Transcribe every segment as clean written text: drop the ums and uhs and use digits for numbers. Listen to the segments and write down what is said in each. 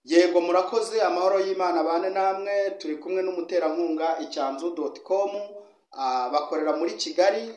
Yego murakoze, amahoro y'Imana bane namwe. Turi kumwe n'umuterankunga icyanzu.com, bakorera muri Kigali.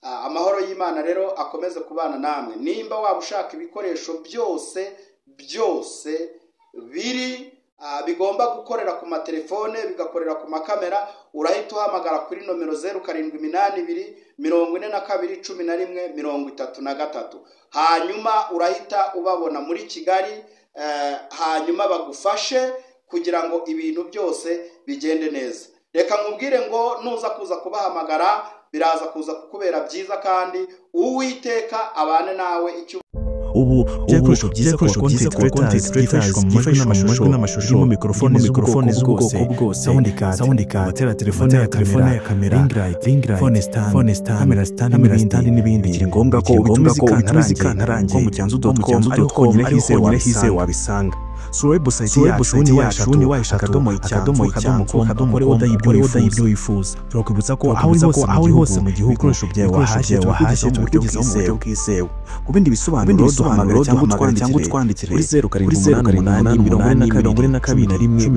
Amahoro y'Imana rero akomeze kubana namwe. Nimba waba ushaka ibikoresho byose biri bigomba gukorera ku matelefone, bigakorera ku makamera, urahita uhamagara kuri nomero 0782 42 11 33. Hanyuma urahita ubabona muri Kigali, hanyuma bagufashe kugira ngo ibintu byose bigende neza. Reka nkubwire ngo nuza kuza kubahamagara biraza kuza kukubera byiza, kandi Uwiteka abane nawe. Ubu byakoresho byiza ko content creators byifashishwa n'amashusho mu mikrofone z'ubwoko bwose, sound card, telefone ya kamera, ring light, phone stand, camera stand n'ibindi. Ni ngombwa ko ubitumiza ikantarange mu cyanzu.com, ariho honyine hize wabisanga. Website yacu ni www.icyanzu.com, y'ibyo wifuza. Turakwibutsa ko aho hose mu gihugu ibikoresho byawe wahashye mu buryo bwizewe. Ku bindi bisobanuro duhamagara cyangwa utwandikire kuri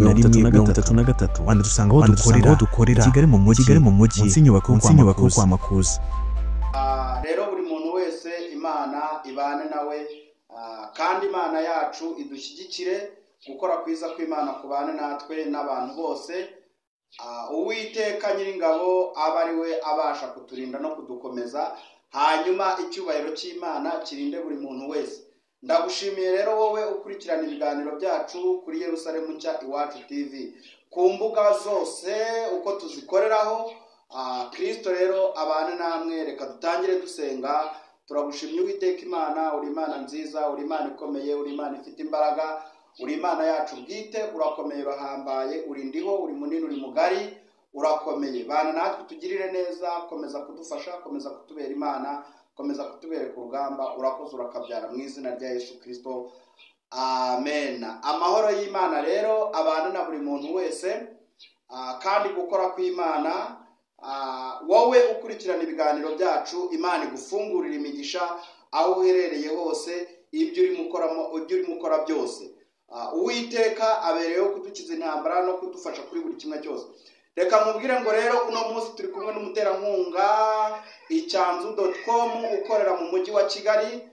0788421133. Wanadusanga aho dukorera Kigali mu mujyi munsi y'inyubako yo kwa Makuza. Rero buri muntu wese Imana ibane nawe, kandi Imana yacu idushyigikire gukora kwiza kw'Imana kubane natwe n'abantu bose. Uwiteka Nyiringabo aba ari we abasha kuturinda no kudukomeza, hanyuma icyubahiro cy'Imana kirinde buri muntu wese. Ndagushimiye rero wowe ukurikirana ibiganiro byacu kuri Yerusalemu Nshya Iwacu TV ku mbuga zose uko tuzikoreraho. Kristo rero abane namwe. Reka dutangire dusenga. Turagushimye Uwiteka Imana, uri Imana nziza, uri Imana ikomeye, uri Imana ifite imbaraga, uri Imana yacu bwite, urakomeye, bahambaye, uri ndiho, uri munini, uri mugari, urakomeye. Bana natwe tugirire neza, komeza kudufasha, komeza kutubera Imana, komeza kutubera ku rugamba. Urakoze urakabyara mu izina rya Yesu Kristo, amen. Amahoro y'Imana rero abana na buri muntu wese, kandi gukora kw'Imana. Wowe ukurikirana ibiganiro byacu, Imana igufungurira imigisha aho uherereye hose, ibyo urimo ukora byose. Uwiteka abereyeho kudukiza intambara no kudufasha kuri buri kimwe cyose. Reka nkubwire ngo rero uno munsi turi kumwe n'umuterankunga icyanzu.com ukorera mu mujyi wa Kigali.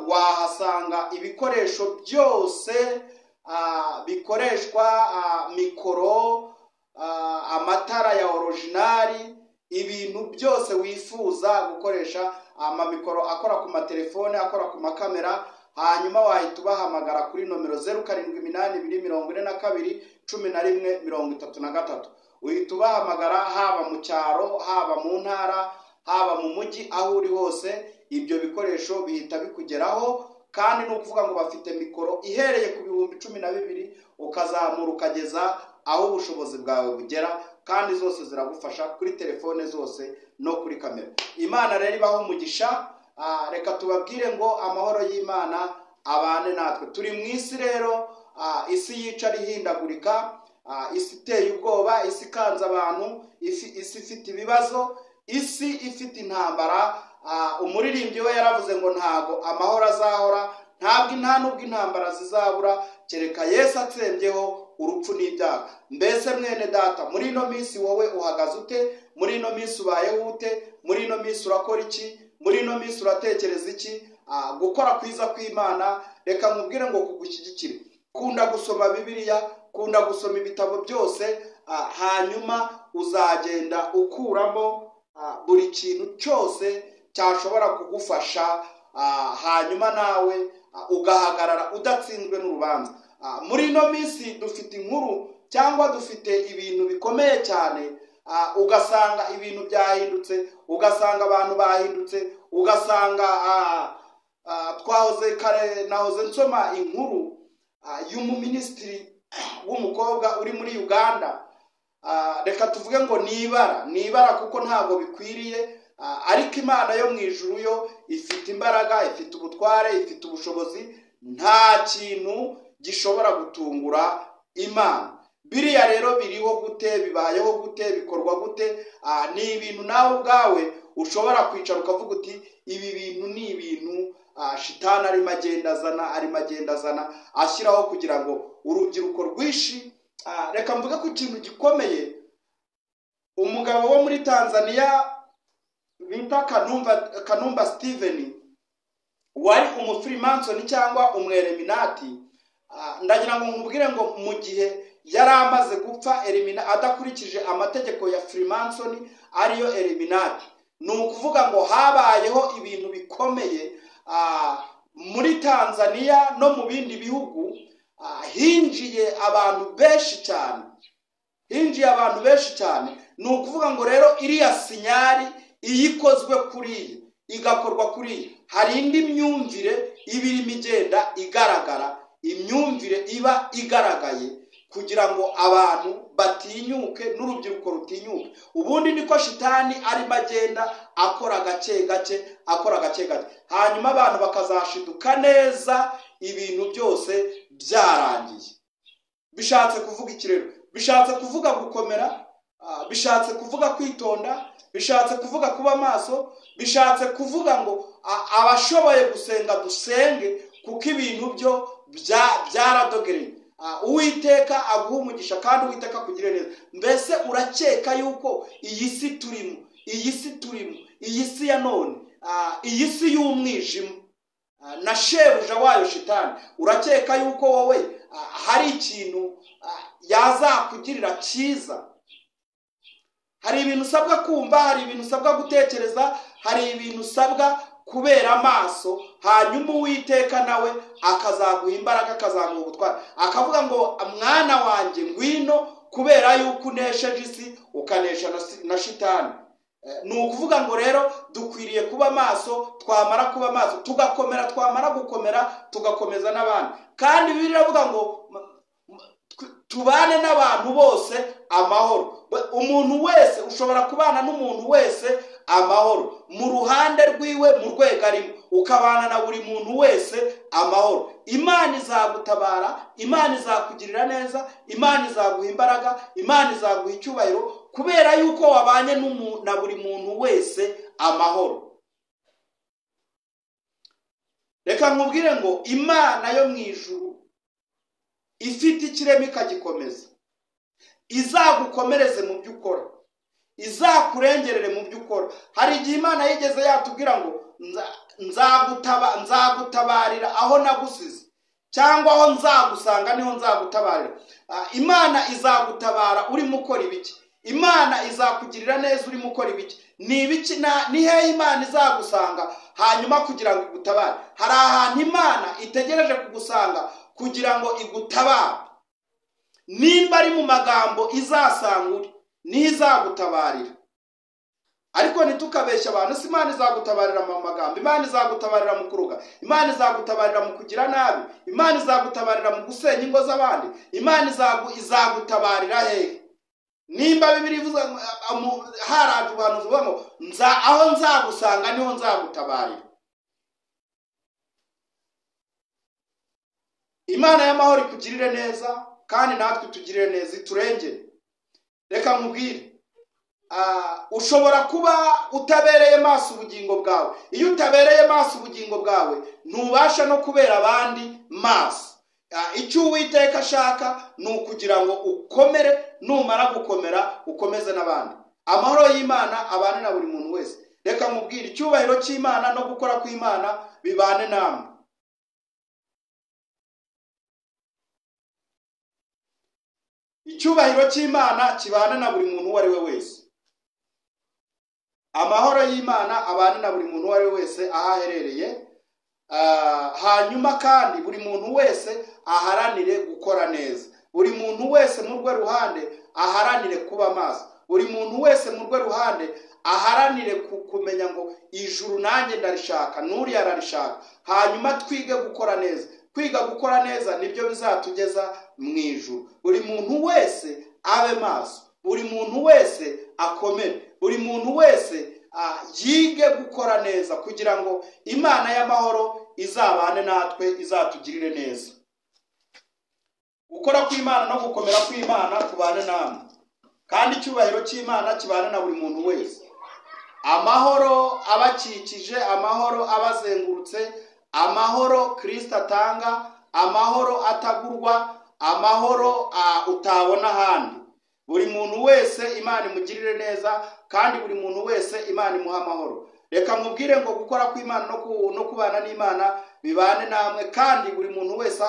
Wahasanga ibikoresho byose bikoreshwa, mikoro, amatara ya originali, ibintu byose wifuza gukoresha, amamikoro akora ku matelefone, akora ku makamera. Hanyuma wahita ubahamagara kuri nomero 0782 42 11 33. Uhita ubahamagara haba mu cyaro, haba mu ntara, haba mu mujyi, aho uri hose ibyo bikoresho bihita bikugeraho. Kandi no kuvuga ngo bafite mikoro ihereye ku 12,000 ukazamura ukageza aho ubushobozi bwawe bugera, kandi zose ziragufasha kuri telefone zose no kuri kamera. Imana rero ibaho umugisha. Reka tubabwire ngo amahoro y'Imana abane natwe. Turi mu isi rero, isi yica rihindagurika, isi iteye ubwoba, isi ikanze abantu, isi ifite ibibazo, isi ifite intambara. Umuririmbyi we yaravuze ngo ntago amahoro azahora, nta nubwo intambara zizabura, kereka Yesu atsembyeho urupfu n'ibyaha. Mbese mwene data, muri ino minsi wowe uhagaze ute? Muri ino minsi ubayeho ute? Muri ino minsi urakora iki? Muri ino minsi uratekereza iki? Gukora kwiza kw'Imana, reka nkubwire ngo kugushyigikire. Kunda gusoma Bibiliya, kunda gusoma ibitabo byose, hanyuma uzagenda ukuramo buri kintu cyose cyashobora kugufasha, hanyuma nawe ugahagarara udatsinzwe n'urubanza. Muri ino minsi dufite inkuru cyangwa dufite ibintu bikomeye cyane, ugasanga ibintu byahindutse, ugasanga abantu bahindutse, ugasanga nahoze nsoma inkuru y'umuminisitiri w'umukobwa uri muri Uganda. Reka tuvuge ngo nibara kuko ntabwo bikwiriye, ariko Imana yo mu ijuru yo ifite imbaraga, ifite ubutware, ifite ubushobozi. Nta kintu gishobora gutungura Imana. Biriya rero biriho gute, bibayeho gute, bikorwa gute? Ni ibintu nawe ubwawe ushobora kwicara ukavuga uti ibi bintu ni ibintu shitani ari magenda azana ashyiraho kugira ngo urubyiruko rwishi reka mvuga ko ikintu gikomeye umugabo wo muri Tanzania bita Kanumba Steven wari umufreemason cyangwa umwereminati ndagira ngo nkubwire ngo mu gihe yari amaze gupfa adakurikije amategeko ya Freemason ariyo Illuminati ni ukuvuga ngo habayeho ibintu bikomeye muri Tanzania no mu bindi bihugu hinjiye abantu benshi cyane ni ukuvuga ngo rero iriya sinyari iyikozwe kuri igakorwa kuri hari indi myumvire ibirimo igenda igaragara imyumvire iba igaragaye kugira ngo abantu batinyuke n'urubyiruko rutinyuke ubundi niko shitani ari magenda akora gake gake hanyuma abantu bakazashiduka neza ibintu byose byarangiye bishatse kuvuga ikirero bishatse kuvuga gukomera bishatse kuvuga kwitonda bishatse kuvuga kuba maso bishatse kuvuga ngo abashoboye gusenga dusenge kuko ibintu byo byaradogereye Uwiteka aguha umugisha kandi Uwiteka kugire neza mbese urakeka yuko iyi si turimo iyi si ya none iyi si y'umwijima na shebuja wayo shitani urakeka yuko wowe hari ikintu yazakugirira cyiza hari ibintu usabwa kumva hari ibintu usabwa gutekereza hari ibintu usabwa kubera amaso hanyuma Uwiteka nawe akazaguha imbaraga akazaguha ubutwari akavuga ngo mwana wanjye ngwino kubera yuko unesheje isi ukanesha na shitani ni ukuvuga ngo rero dukwiriye kuba maso twamara kuba maso tugakomera twamara gukomera tugakomeza n'abandi kandi Bibiliya iravuga ngo tubane n'abantu bose amahoro umuntu wese ushobora kubana n'umuntu wese amahoro mu ruhande rwiwe mu rwego arimo ukabana na buri muntu wese amahoro Imana izagutabara Imana izakugirira neza Imana izaguha imbaraga Imana izaguha icyubahiro kubera yuko wabanye na buri muntu wese amahoro reka nkubwire ngo Imana yo mu ijuru ifite ikirema ikagikomeza izagukomereze mu byo ukora izakurengerere mu byo ukora hari igihe Imana yigeze yatubwira ngo nzagutabarira aho nagusize cyangwa aho nzagusanga niho nzagutabarira Imana izagutabara urimo ukora ibiki Imana izakugirira neza urimo ukora ibiki ni ibiki ni hehe Imana izagusanga hanyuma kugira ngo igutabare hari ahantu Imana itegereje kugusanga kugira ngo igutabare nimba ari mu magambo izasanga uri ntizagutabarira ariko nitukabeshya abantu si Imana izagutabarira mu magambo Imana izagutabarira mu kuruga Imana izagutabarira mu kugira nabi Imana izagutabarira mu gusenya ingo z'abandi Imana izagutabarira hehe nimba Bibiliya ivuze haraje abantu ngo aho nzagusanga niho nzagutabarira Imana y'amahoro ikugirire neza kandi natwe tugirire neza iturengere reka nkubwire ushobora kuba utabereye maso ubugingo bwawe iyo utabereye maso ubugingo bwawe ntubasha no kubera abandi maso icyo Uwiteka ashaka ni ukugira ngo ukomere numara gukomera ukomeze n'abandi amahoro y'Imana abane na buri muntu wese reka nkubwire icyubahiro cy'Imana no gukora kw'Imana bibane namwe icyubahiro cy'Imana kibane na buri muntu uwo ari we wese amahoro y'Imana abane na buri muntu uwo ari we wese ahaherereye hanyuma kandi buri muntu wese aharanire gukora neza buri muntu wese mu rwe ruhande aharanire kuba maso buri muntu wese mu rwe ruhande aharanire kumenya ngo ijuru nanjye ndarishaka n'uriya ararishaka hanyuma twige gukora neza kwiga gukora neza nibyo bizatugeza mu ijuru buri muntu wese abe maso buri muntu wese akomere buri muntu wese yige gukora neza kugira ngo Imana y'amahoro izabane natwe izatugirire neza gukora kw'Imana no gukomera kw'Imana kubane namwe kandi icyubahiro cy'Imana kibane na buri muntu wese amahoro abakikije amahoro abazengurutse amahoro Kristo atanga, amahoro atagurwa, amahoro utabona ahandi. Buri muntu wese Imana imugirire neza, kandi buri muntu wese Imana imuha amahoro. Reka mubwire ngo gukora kw'Imana no kubana n'Imana bibane namwe, kandi buri muntu wese